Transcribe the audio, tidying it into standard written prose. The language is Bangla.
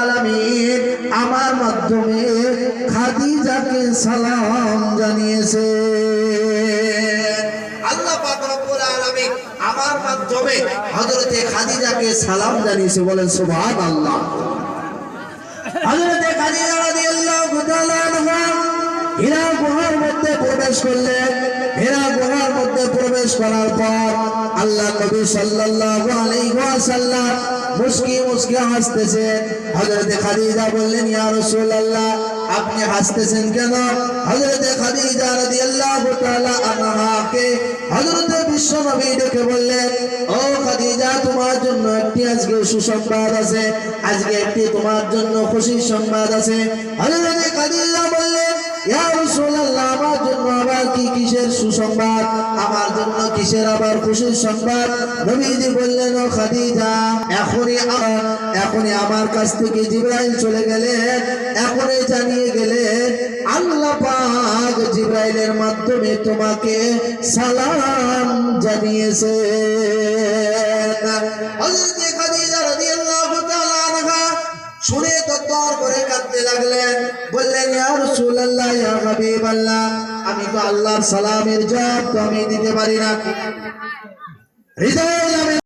আলামিন আমার মাধ্যমে খাদিজাকে সালাম জানিয়েছে। আল্লাহ পাক রব্বুল আলামিন আমার মাধ্যমে হযরতে খাদিজাকে সালাম জানিয়েছে, বলেন সুবহানাল্লাহ। হযরতে খাদিজা রাদিয়াল্লাহু তাআলা আনহা হীরা গুহার মধ্যে প্রবেশ করলেন। হীরা গুহার মধ্যে প্রবেশ করার পর আল্লাহ নবী সাল্লাল্লাহু আলাইহি ওয়াসাল্লাম মুস্কি মুস্কি হাসতেছেন। হযরতে খাদিজা বললেন, ইয়া রাসূলুল্লাহ, আপনি হাসতেছেন কেন? হযরতে খাদিজা রাদিয়াল্লাহু তাআলা আনহাকে হযরতে বিশ্ব নবী ডেকে বললেন, ও খাদিজা, তোমার জন্য একটি আজকে সুসংবাদ আছে, আজকে একটি তোমার জন্য খুশির সংবাদ আছে। হযরতে খাদিজা বললেন, ইয়া রাসূলুল্লাহ, আমার জন্য আবার কি কিসের সুসংবাদ? আমার জন্য কিসের আবার খুশির সংবাদ? নবীজি বললেন, ও খাদিজা, এখনই আমার কাছ থেকে জিবরাইল চলে গেলেন, এখনই জানিয়ে গেলেন আল্লাহ পাক জিবরাইলের মাধ্যমে তোমাকে সালাম জানিয়েছে। হযরত খাদিজা রাদিয়াল্লাহু তাআলা আনহা শুনে তরতর করে কাঁদতে লাগলেন, বললেন, ইয়া রাসূলুল্লাহ, ইয়া হাবিবাল্লাহ, আমি তো আল্লাহর সালামের জবাব তো আমি দিতে পারি না। হৃদয়